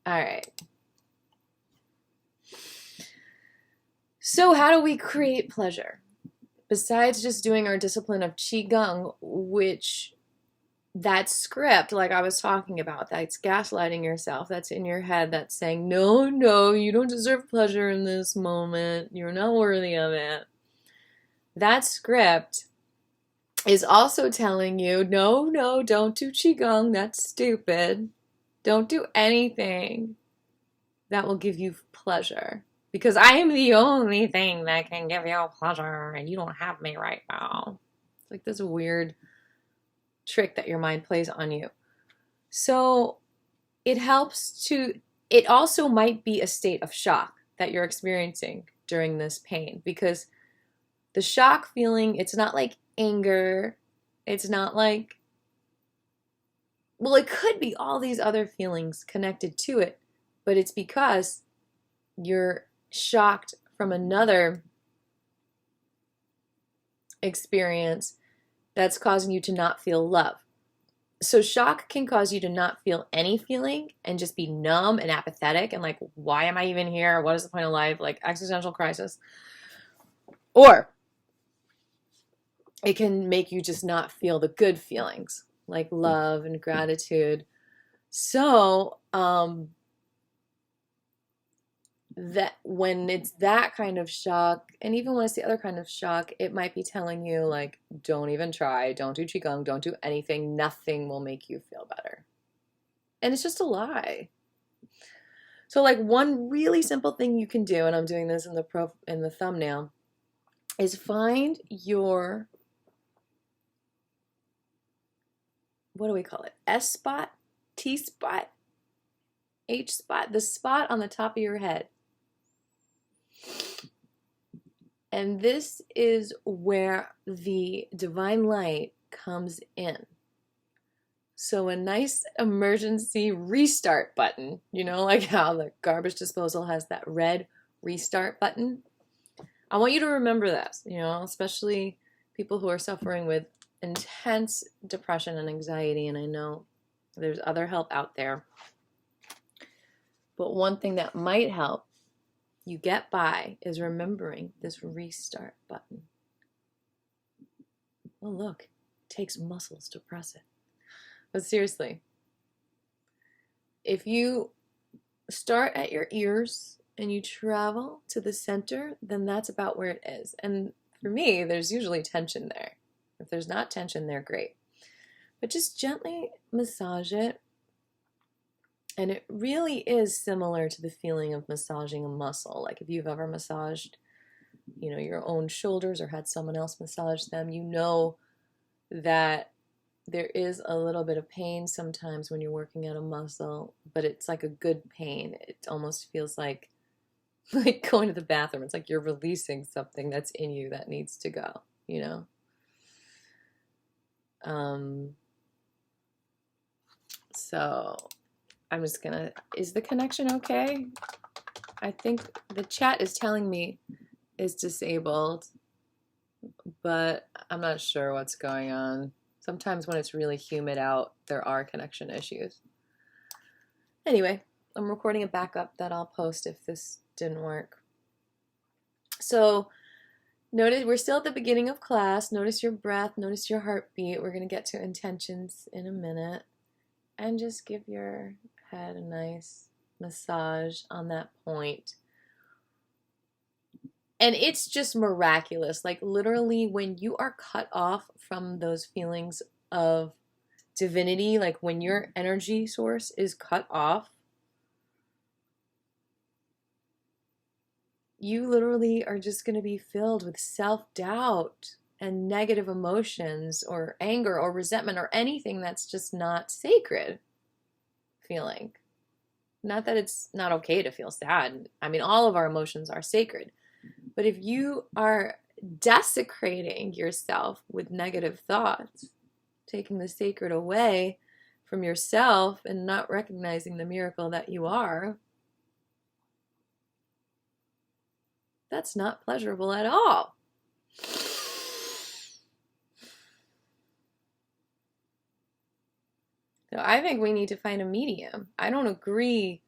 All right. So how do we create pleasure? Besides just doing our discipline of Qigong, which that script, like I was talking about, that's gaslighting yourself, that's in your head, that's saying, no, no, you don't deserve pleasure in this moment, you're not worthy of it. That script is also telling you, no, no, don't do Qigong, that's stupid. Don't do anything that will give you pleasure. Because I am the only thing that can give you pleasure, and you don't have me right now. It's like this weird trick that your mind plays on you. So it also might be a state of shock that you're experiencing during this pain, because the shock feeling, it's not like anger. It's not like, well, it could be all these other feelings connected to it, but it's because you're shocked from another experience that's causing you to not feel love. So shock can cause you to not feel any feeling and just be numb and apathetic and like, why am I even here? What is the point of life? Like existential crisis. Or it can make you just not feel the good feelings like love and gratitude. So, that when it's that kind of shock, and even when it's the other kind of shock, it might be telling you like, don't even try, don't do Qigong, don't do anything, nothing will make you feel better. And it's just a lie. So like one really simple thing you can do, and I'm doing this in the thumbnail, is find your, what do we call it? S spot, T spot, H spot, the spot on the top of your head. And this is where the divine light comes in. So a nice emergency restart button, like how the garbage disposal has that red restart button. I want you to remember this, especially people who are suffering with intense depression and anxiety. And I know there's other help out there. But one thing that might help you get by is remembering this restart button. Oh, look, it takes muscles to press it. But seriously, if you start at your ears and you travel to the center, then that's about where it is. And for me, there's usually tension there. If there's not tension there, great. But just gently massage it. And it really is similar to the feeling of massaging a muscle. Like if you've ever massaged, your own shoulders or had someone else massage them, you know that there is a little bit of pain sometimes when you're working at a muscle, but it's like a good pain. It almost feels like going to the bathroom. It's like you're releasing something that's in you that needs to go, So I'm just gonna, is the connection okay? I think the chat is telling me it's disabled, but I'm not sure what's going on. Sometimes when it's really humid out, there are connection issues. Anyway, I'm recording a backup that I'll post if this didn't work. So notice we're still at the beginning of class. Notice your breath, notice your heartbeat. We're going to get to intentions in a minute. And just give your head a nice massage on that point. And it's just miraculous. Like literally when you are cut off from those feelings of divinity, like when your energy source is cut off, you literally are just going to be filled with self-doubt and negative emotions or anger or resentment or anything that's just not sacred feeling. Not that it's not okay to feel sad. I mean, all of our emotions are sacred. But if you are desecrating yourself with negative thoughts, taking the sacred away from yourself and not recognizing the miracle that you are, that's not pleasurable at all. So I think we need to find a medium. I don't agree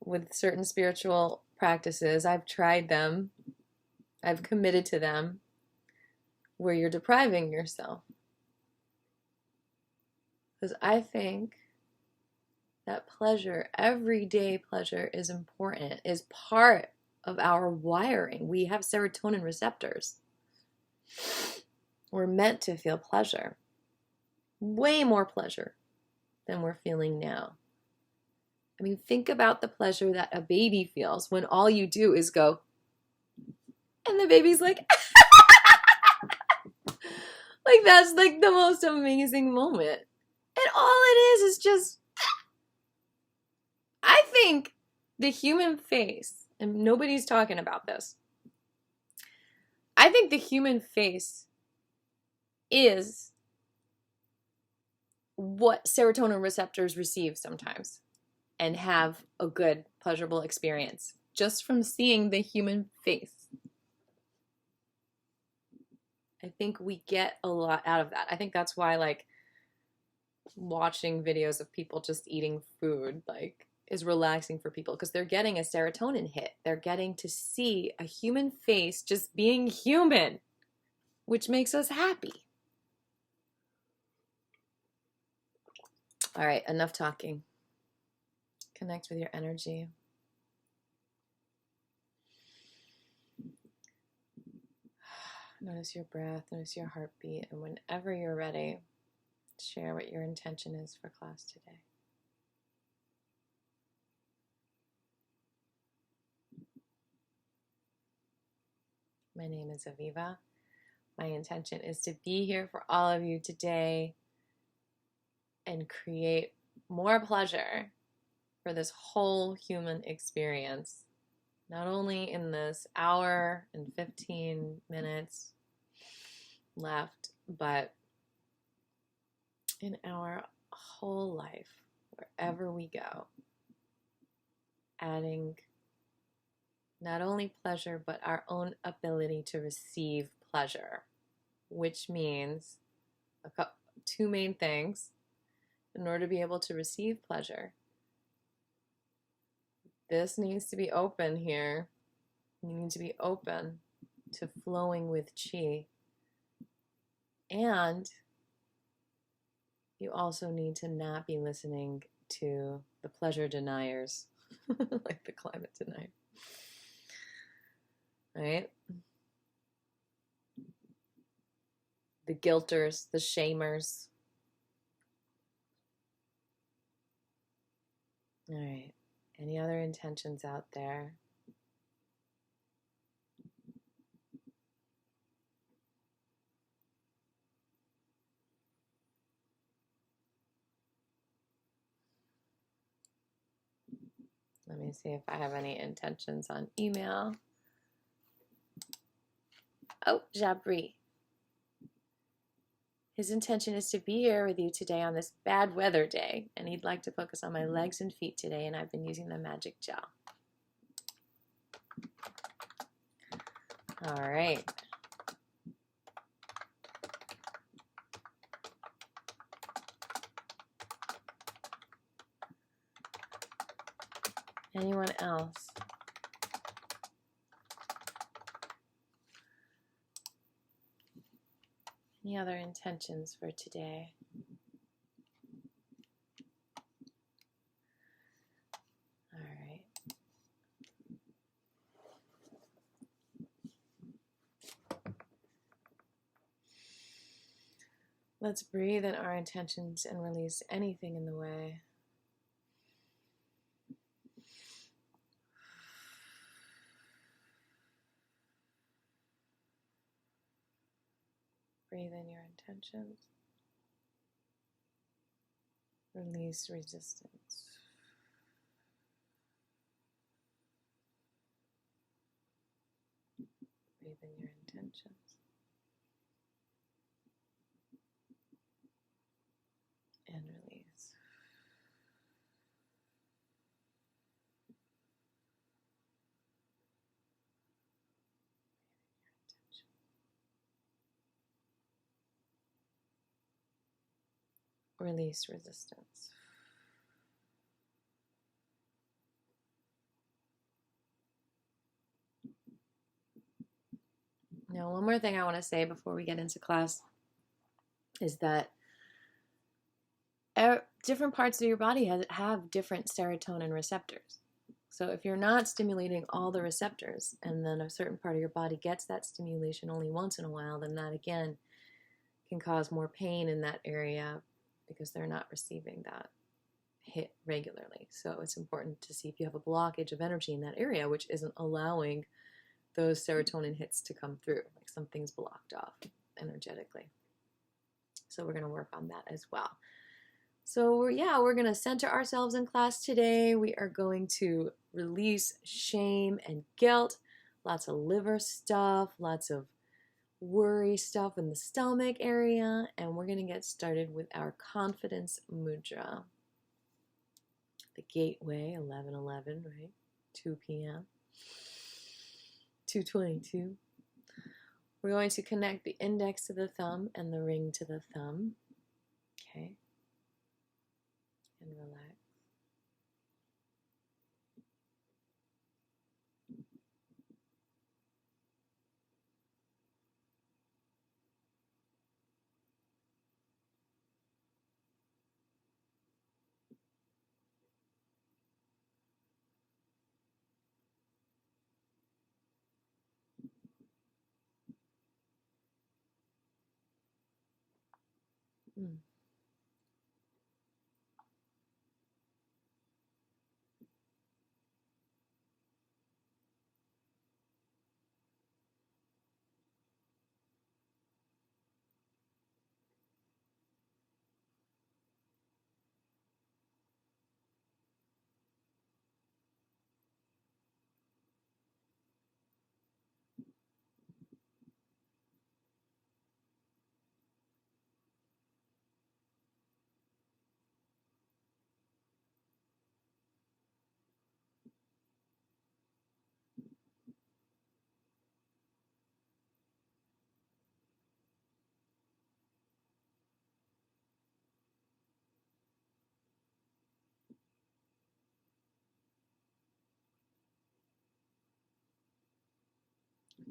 with certain spiritual practices. I've tried them, I've committed to them, where you're depriving yourself. Because I think that pleasure, everyday pleasure, is important, is part of our wiring. We have serotonin receptors. We're meant to feel pleasure, way more pleasure than we're feeling now. I mean, think about the pleasure that a baby feels when all you do is go, and the baby's like, like that's like the most amazing moment. And all it is just, I think the human face, and nobody's talking about this, I think the human face is what serotonin receptors receive sometimes and have a good, pleasurable experience just from seeing the human face. I think we get a lot out of that. I think that's why, like, watching videos of people just eating food, like, is relaxing for people because they're getting a serotonin hit. They're getting to see a human face just being human, which makes us happy. All right, enough talking. Connect with your energy. Notice your breath, notice your heartbeat, and whenever you're ready, share what your intention is for class today. My name is Aviva. My intention is to be here for all of you today and create more pleasure for this whole human experience, not only in this hour and 15 minutes left, but in our whole life, wherever we go, adding not only pleasure, but our own ability to receive pleasure, which means two main things. In order to be able to receive pleasure, this needs to be open here. You need to be open to flowing with Qi. And you also need to not be listening to the pleasure deniers, like the climate denier. Right? The guilters, the shamers. All right. Any other intentions out there? Let me see if I have any intentions on email. Oh, Jabri. His intention is to be here with you today on this bad weather day, and he'd like to focus on my legs and feet today, and I've been using the magic gel. All right. Anyone else? Any other intentions for today? All right. Let's breathe in our intentions and release anything in the way. Breathe in your intentions. Release resistance. Breathe in your intentions. And release. Release resistance. Now, one more thing I want to say before we get into class is that different parts of your body have different serotonin receptors. So if you're not stimulating all the receptors, and then a certain part of your body gets that stimulation only once in a while, then that again can cause more pain in that area because they're not receiving that hit regularly. So it's important to see if you have a blockage of energy in that area, which isn't allowing those serotonin hits to come through, like something's blocked off energetically. So we're going to work on that as well. So we're going to center ourselves in class today. We are going to release shame and guilt, lots of liver stuff, lots of worry stuff in the stomach area, and we're going to get started with our confidence mudra. The gateway, 11:11, right? 2 p.m. 2:22. We're going to connect the index to the thumb and the ring to the thumb. Okay. And relax.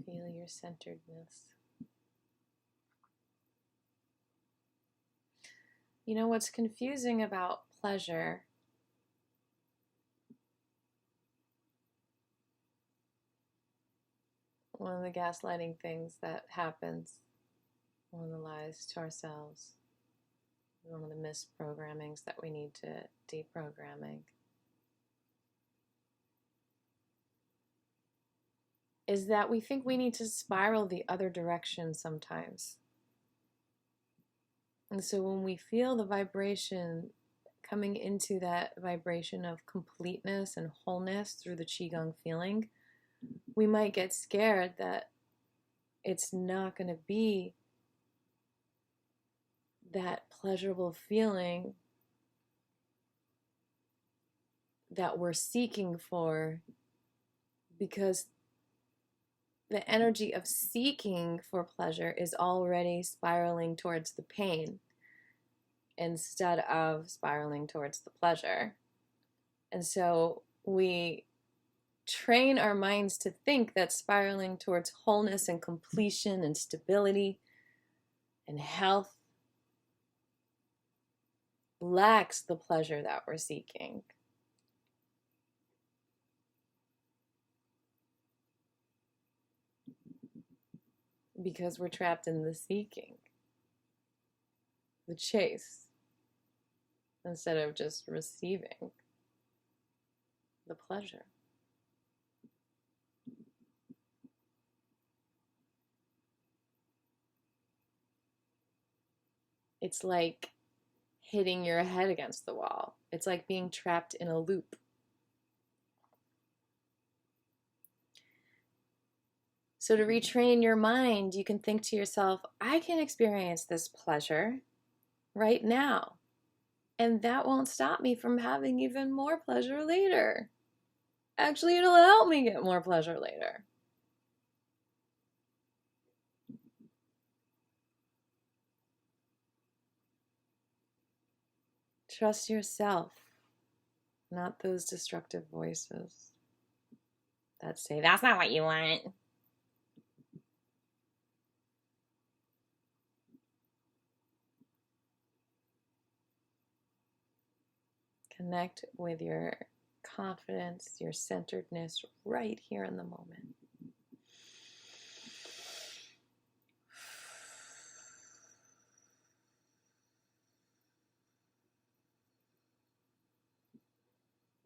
Feel your centeredness. You know what's confusing about pleasure? One of the gaslighting things that happens, one of the lies to ourselves, one of the misprogrammings that we need to deprogramming, is that we think we need to spiral the other direction sometimes. And so when we feel the vibration coming into that vibration of completeness and wholeness through the Qigong feeling, we might get scared that it's not going to be that pleasurable feeling that we're seeking for, because the energy of seeking for pleasure is already spiraling towards the pain instead of spiraling towards the pleasure. And so we train our minds to think that spiraling towards wholeness and completion and stability and health lacks the pleasure that we're seeking. Because we're trapped in the seeking, the chase, instead of just receiving the pleasure. It's like hitting your head against the wall. It's like being trapped in a loop. So to retrain your mind, you can think to yourself, I can experience this pleasure right now. And that won't stop me from having even more pleasure later. Actually, it'll help me get more pleasure later. Trust yourself, not those destructive voices that say, that's not what you want. Connect with your confidence, your centeredness right here in the moment.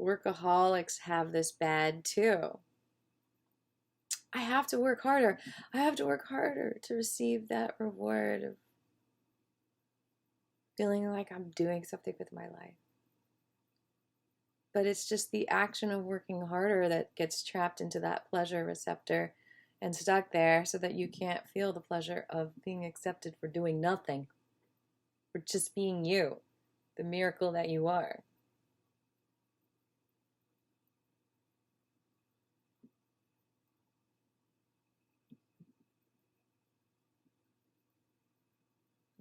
Workaholics have this bad too. I have to work harder. I have to work harder to receive that reward of feeling like I'm doing something with my life. But it's just the action of working harder that gets trapped into that pleasure receptor and stuck there so that you can't feel the pleasure of being accepted for doing nothing, for just being you, the miracle that you are.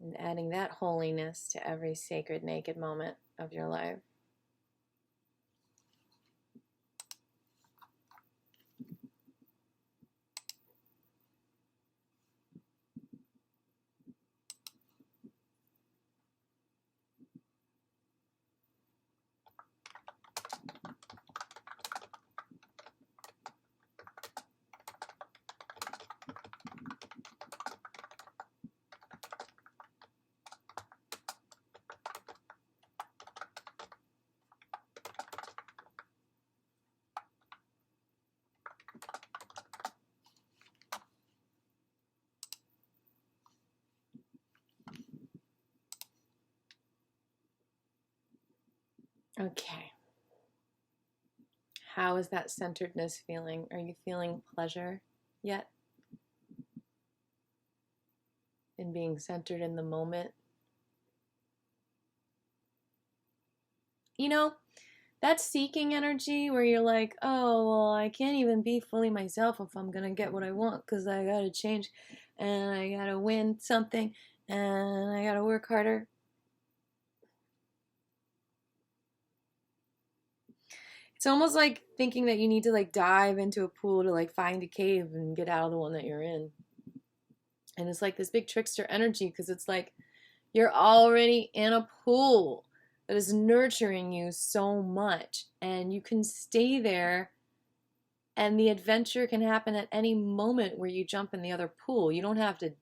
And adding that holiness to every sacred naked moment of your life. Okay. How is that centeredness feeling? Are you feeling pleasure yet? In being centered in the moment? You know, that seeking energy where you're like, oh, well, I can't even be fully myself if I'm going to get what I want because I got to change and I got to win something and I got to work harder. It's almost like thinking that you need to like dive into a pool to like find a cave and get out of the one that you're in. And it's like this big trickster energy because it's like you're already in a pool that is nurturing you so much and you can stay there and the adventure can happen at any moment where you jump in the other pool. You don't have to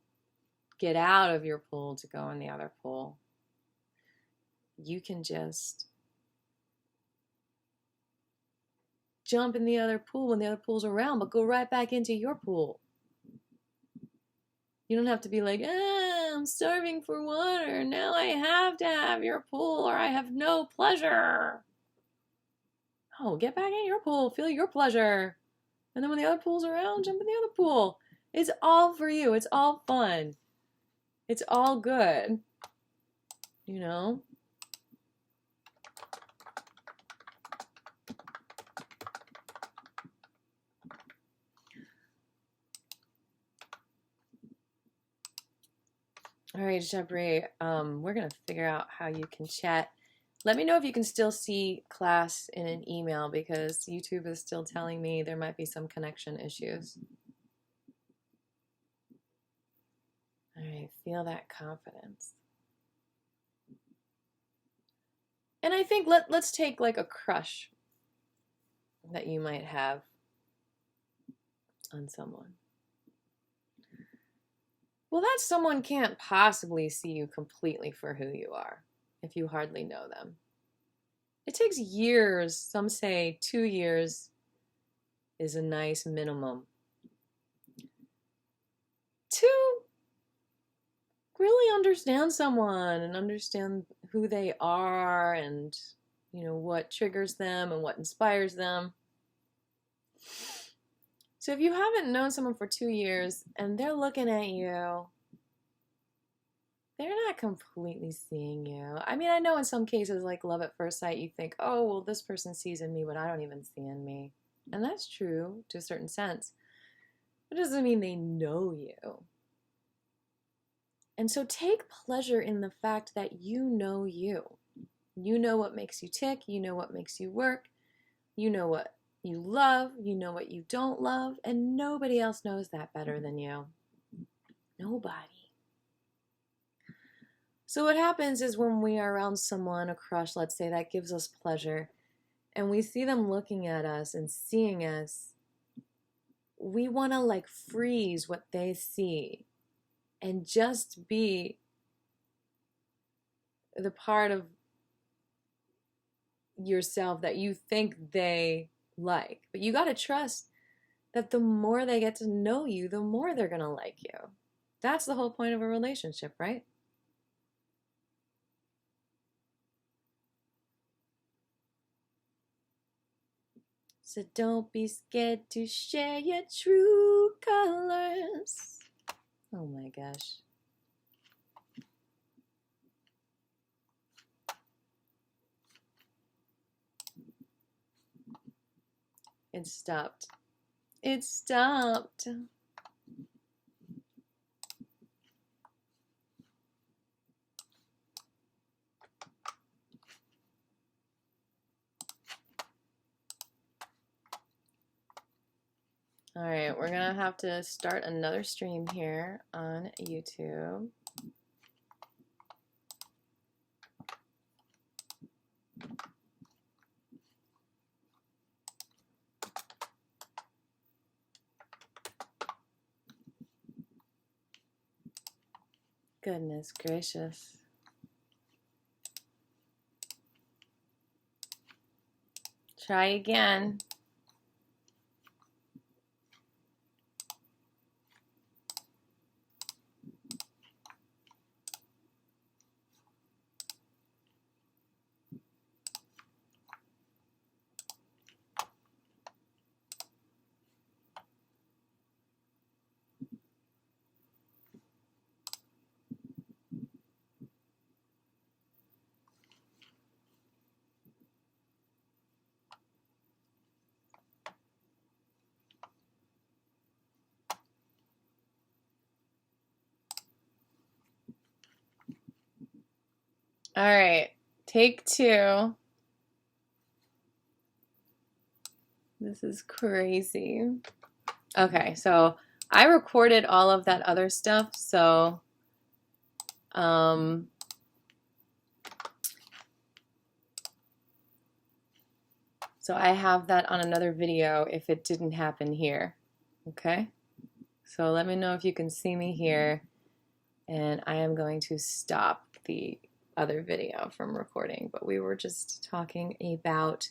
get out of your pool to go in the other pool. You can just jump in the other pool when the other pool's around, but go right back into your pool. You don't have to be like, I'm starving for water. Now I have to have your pool or I have no pleasure. Oh, get back in your pool. Feel your pleasure. And then when the other pool's around, jump in the other pool. It's all for you. It's all fun. It's all good. You know? All right, Jabri, we're going to figure out how you can chat. Let me know if you can still see class in an email because YouTube is still telling me there might be some connection issues. All right, feel that confidence. And I think let's take like a crush that you might have on someone. Well, that someone can't possibly see you completely for who you are if you hardly know them. It takes years, some say 2 years is a nice minimum, to really understand someone and understand who they are and, you know, what triggers them and what inspires them. So if you haven't known someone for 2 years and they're looking at you, they're not completely seeing you. I mean, I know in some cases, like love at first sight, you think, oh, well, this person sees in me what I don't even see in me. And that's true to a certain sense. But it doesn't mean they know you. And so take pleasure in the fact that you know you. You know what makes you tick. You know what makes you work. You know what you love. You know what you don't love. And nobody else knows that better than you. Nobody. So what happens is when we are around someone, a crush, let's say, that gives us pleasure, and we see them looking at us and seeing us, we want to like freeze what they see and just be the part of yourself that you think they like. But you got to trust that the more they get to know you, the more they're going to like you. That's the whole point of a relationship, right? So don't be scared to share your true colors. Oh my gosh. It stopped. It stopped. All right, we're gonna have to start another stream here on YouTube. Goodness gracious. Try again. All right, take two. This is crazy. Okay, so I recorded all of that other stuff, so so I have that on another video if it didn't happen here. Okay? So let me know if you can see me here, and I am going to stop the other video from recording, but we were just talking about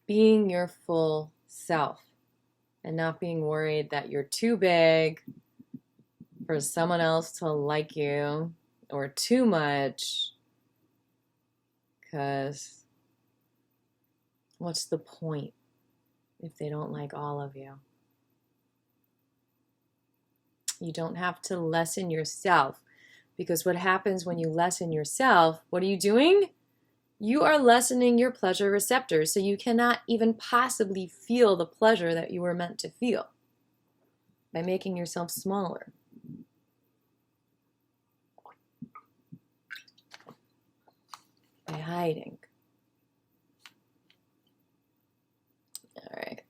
being your full self and not being worried that you're too big for someone else to like you or too much, because what's the point if they don't like all of you? You don't have to lessen yourself, because what happens when you lessen yourself, what are you doing? You are lessening your pleasure receptors, so you cannot even possibly feel the pleasure that you were meant to feel by making yourself smaller. By hiding. All right.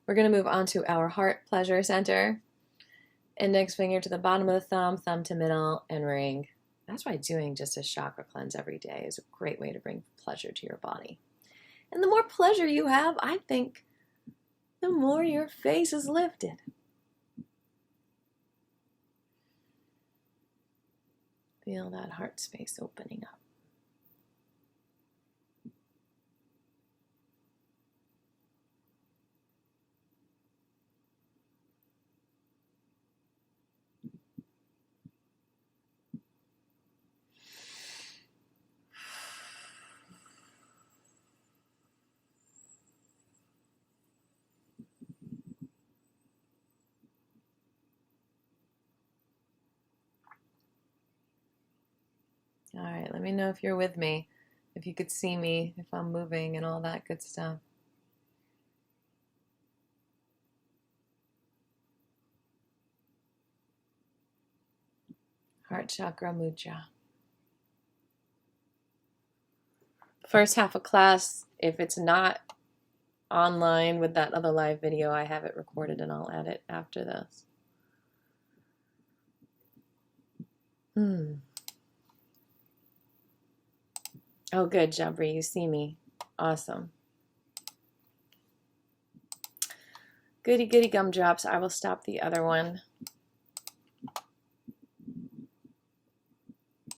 We're going to move on to our heart pleasure center. Index finger to the bottom of the thumb, thumb to middle, and ring. That's why doing just a chakra cleanse every day is a great way to bring pleasure to your body. And the more pleasure you have, I think, the more your face is lifted. Feel that heart space opening up. All right, let me know if you're with me, if you could see me, if I'm moving and all that good stuff. Heart chakra mudra. First half of class, if it's not online with that other live video, I have it recorded and I'll add it after this. Mm. Oh, good, Jabri. You see me. Awesome. Goody, goody gumdrops. I will stop the other one.